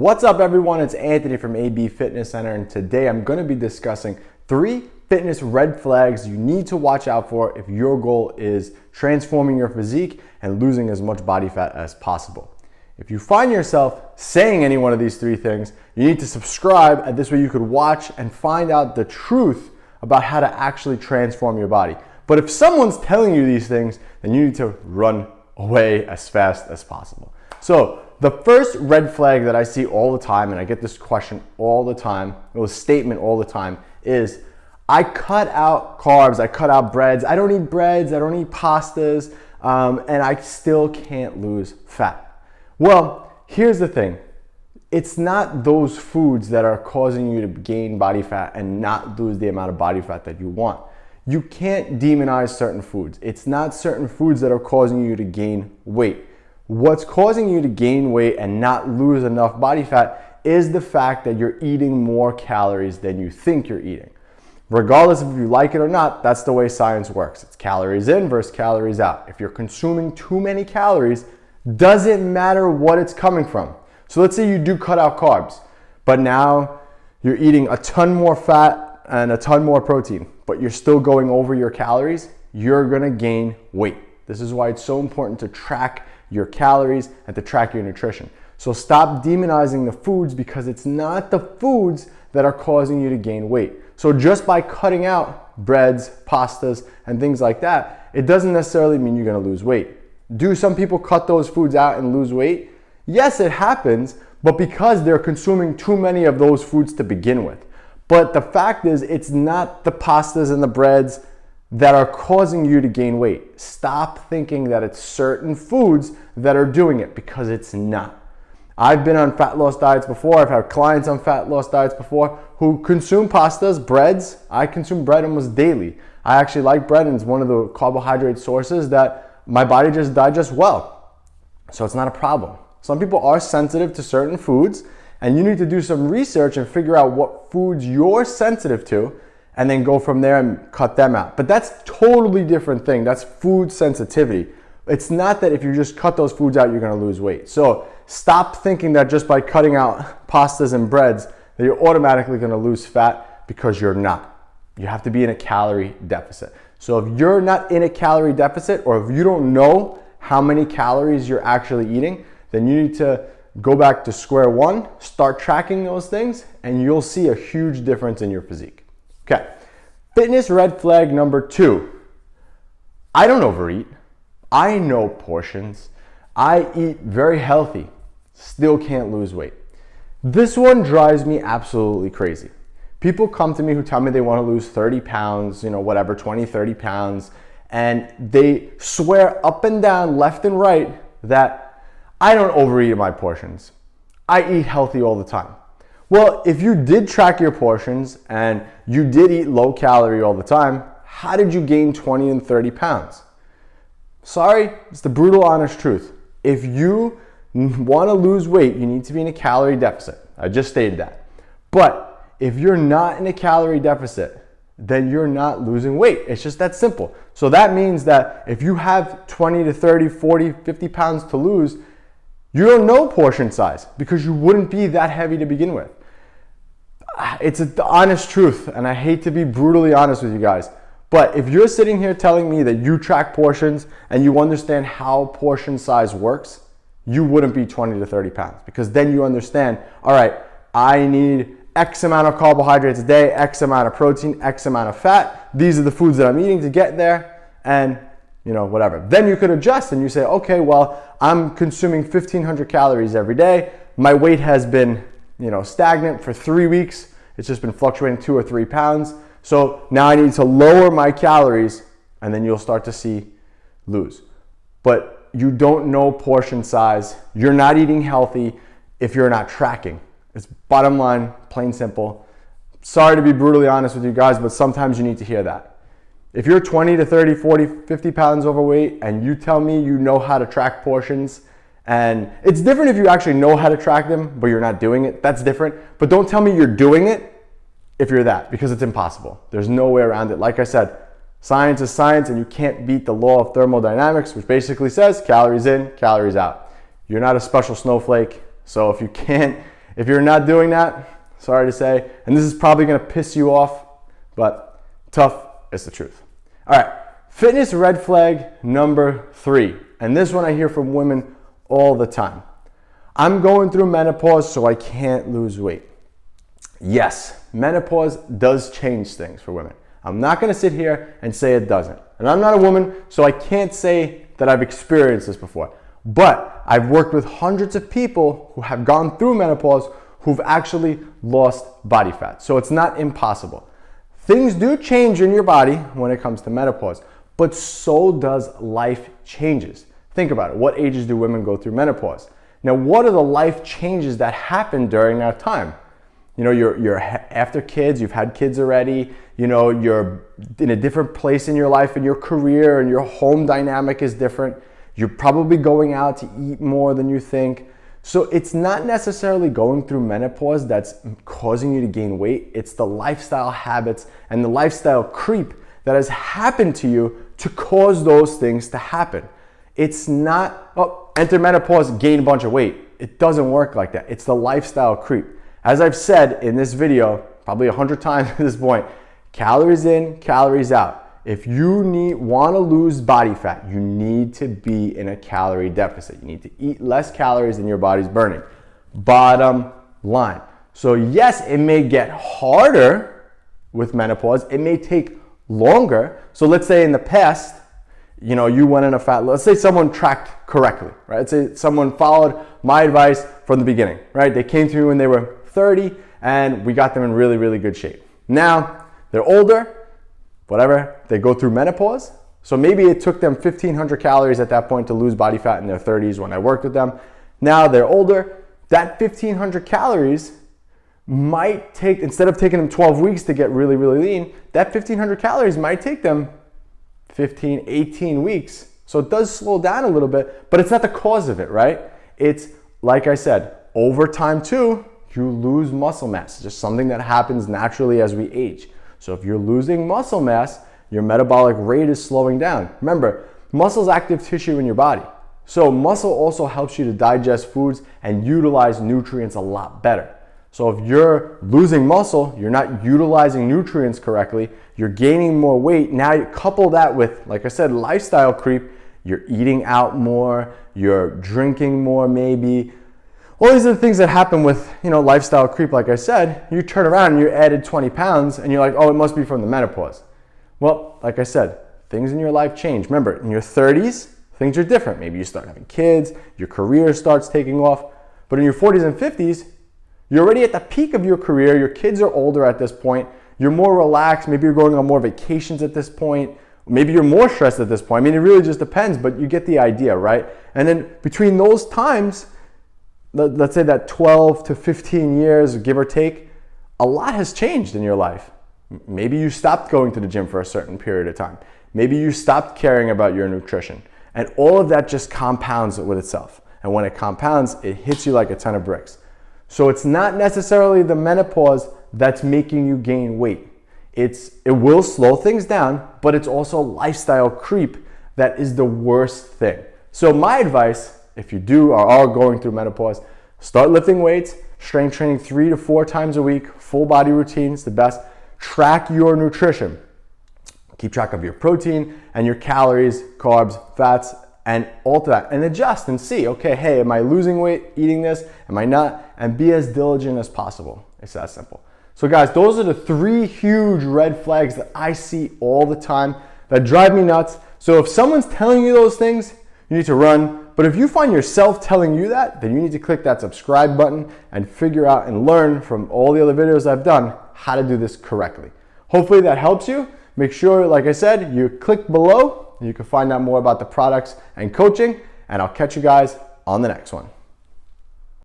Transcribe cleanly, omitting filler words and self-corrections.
What's up everyone, it's Anthony from AB Fitness Center, and today I'm going to be discussing 3 fitness red flags you need to watch out for if your goal is transforming your physique and losing as much body fat as possible. If you find yourself saying any one of these 3 things, you need to subscribe, and this way you could watch and find out the truth about how to actually transform your body. But if someone's telling you these things, then you need to run away as fast as possible. So the first red flag that I see all the time, and I get this question all the time, or this statement all the time, is I cut out carbs, I cut out breads, I don't eat breads, I don't eat pastas, and I still can't lose fat. Well, here's the thing. It's not those foods that are causing you to gain body fat and not lose the amount of body fat that you want. You can't demonize certain foods. It's not certain foods that are causing you to gain weight. What's causing you to gain weight and not lose enough body fat is the fact that you're eating more calories than you think you're eating. Regardless of if you like it or not, that's the way science works. It's calories in versus calories out. If you're consuming too many calories, doesn't matter what it's coming from. So let's say you do cut out carbs, but now you're eating a ton more fat and a ton more protein, but you're still going over your calories, you're gonna gain weight. This is why it's so important to track your calories and to track your nutrition. So stop demonizing the foods, because it's not the foods that are causing you to gain weight. So just by cutting out breads, pastas, and things like that, it doesn't necessarily mean you're gonna lose weight. Do some people cut those foods out and lose weight? Yes, it happens, but because they're consuming too many of those foods to begin with. But the fact is, it's not the pastas and the breads that are causing you to gain weight. Stop thinking that it's certain foods that are doing it, because it's not. I've been on fat loss diets before. I've had clients on fat loss diets before who consume pastas, breads. I consume bread almost daily. I actually like bread, and it's one of the carbohydrate sources that my body just digests well. So it's not a problem. Some people are sensitive to certain foods, and you need to do some research and figure out what foods you're sensitive to, and then go from there and cut them out. But that's totally different thing. That's food sensitivity. It's not that if you just cut those foods out, you're gonna lose weight. So stop thinking that just by cutting out pastas and breads that you're automatically gonna lose fat, because you're not. You have to be in a calorie deficit. So if you're not in a calorie deficit, or if you don't know how many calories you're actually eating, then you need to go back to square one, start tracking those things, and you'll see a huge difference in your physique. Okay, fitness red flag number 2. I don't overeat. I know portions. I eat very healthy. Still can't lose weight. This one drives me absolutely crazy. People come to me who tell me they want to lose 30 pounds, whatever, 20, 30 pounds, and they swear up and down, left and right, that I don't overeat in my portions. I eat healthy all the time. Well, if you did track your portions and you did eat low calorie all the time, how did you gain 20 and 30 pounds? Sorry, it's the brutal honest truth. If you want to lose weight, you need to be in a calorie deficit. I just stated that. But if you're not in a calorie deficit, then you're not losing weight. It's just that simple. So that means that if you have 20 to 30, 40, 50 pounds to lose, you don't know portion size, because you wouldn't be that heavy to begin with. It's the honest truth, and I hate to be brutally honest with you guys, but if you're sitting here telling me that you track portions and you understand how portion size works, you wouldn't be 20 to 30 pounds, because then you understand, all right, I need X amount of carbohydrates a day, X amount of protein, X amount of fat. These are the foods that I'm eating to get there, and whatever. Then you could adjust and you say, okay, well, I'm consuming 1,500 calories every day. My weight has been stagnant for 3 weeks. It's just been fluctuating 2 or 3 pounds. So now I need to lower my calories, and then you'll start to see lose. But you don't know portion size. You're not eating healthy if you're not tracking. It's bottom line, plain simple. Sorry to be brutally honest with you guys, but sometimes you need to hear that. If you're 20 to 30, 40, 50 pounds overweight, and you tell me you know how to track portions, and it's different if you actually know how to track them, but you're not doing it. That's different. But don't tell me you're doing it if you're that, because it's impossible. There's no way around it. Like I said, science is science, and you can't beat the law of thermodynamics, which basically says calories in, calories out. You're not a special snowflake. So if If you're not doing that, sorry to say, and this is probably gonna piss you off, but tough is the truth. All right, fitness red flag number 3. And this one I hear from women all the time. I'm going through menopause, so I can't lose weight. Yes, menopause does change things for women. I'm not gonna sit here and say it doesn't. And I'm not a woman, so I can't say that I've experienced this before. But I've worked with hundreds of people who have gone through menopause who've actually lost body fat. So it's not impossible. Things do change in your body when it comes to menopause, but so does life changes. Think about it. What ages do women go through menopause? Now, what are the life changes that happen during that time? You know, you're after kids, you've had kids already, you know, you're in a different place in your life, in your career, and your home dynamic is different. You're probably going out to eat more than you think. So it's not necessarily going through menopause that's causing you to gain weight. It's the lifestyle habits and the lifestyle creep that has happened to you to cause those things to happen. It's not, oh, enter menopause, gain a bunch of weight. It doesn't work like that. It's the lifestyle creep. As I've said in this video, probably 100 times at this point, calories in, calories out. If you want to lose body fat, you need to be in a calorie deficit. You need to eat less calories than your body's burning. Bottom line. So yes, it may get harder with menopause. It may take longer. So let's say in the past, you know, you went in a fat, let's say someone tracked correctly, right? Let's say someone followed my advice from the beginning, right? They came to me when they were 30 and we got them in really, really good shape. Now they're older, whatever, they go through menopause. So maybe it took them 1,500 calories at that point to lose body fat in their 30s when I worked with them. Now they're older, that 1,500 calories might take, instead of taking them 12 weeks to get really, really lean, that 1,500 calories might take them 15, 18 weeks. So it does slow down a little bit, but it's not the cause of it, right? It's, like I said, over time too, you lose muscle mass. It's just something that happens naturally as we age. So if you're losing muscle mass, your metabolic rate is slowing down. Remember, muscle is active tissue in your body. So muscle also helps you to digest foods and utilize nutrients a lot better. So if you're losing muscle, you're not utilizing nutrients correctly, you're gaining more weight. Now you couple that with, like I said, lifestyle creep. You're eating out more, you're drinking more maybe. All these are the things that happen with, you know, lifestyle creep. Like I said, you turn around and you added 20 pounds and you're like, oh, it must be from the menopause. Well, like I said, things in your life change. Remember, in your 30s, things are different. Maybe you start having kids, your career starts taking off. But in your 40s and 50s, you're already at the peak of your career. Your kids are older at this point. You're more relaxed. Maybe you're going on more vacations at this point. Maybe you're more stressed at this point. I mean, it really just depends, but you get the idea, right? And then between those times, let's say that 12 to 15 years, give or take, a lot has changed in your life. Maybe you stopped going to the gym for a certain period of time. Maybe you stopped caring about your nutrition. And all of that just compounds with itself. And when it compounds, it hits you like a ton of bricks. So it's not necessarily the menopause that's making you gain weight. It will slow things down, but it's also lifestyle creep that is the worst thing. So my advice, if you are going through menopause, start lifting weights, strength training 3 to 4 times a week, full body routine is the best. Track your nutrition. Keep track of your protein and your calories, carbs, fats, and alter that and adjust and see, okay, hey, am I losing weight eating this? Am I not? And be as diligent as possible. It's that simple. So guys, those are the 3 huge red flags that I see all the time that drive me nuts. So if someone's telling you those things, you need to run. But if you find yourself telling you that, then you need to click that subscribe button and figure out and learn from all the other videos I've done how to do this correctly. Hopefully that helps you. Make sure, like I said, you click below. You can find out more about the products and coaching, and I'll catch you guys on the next one.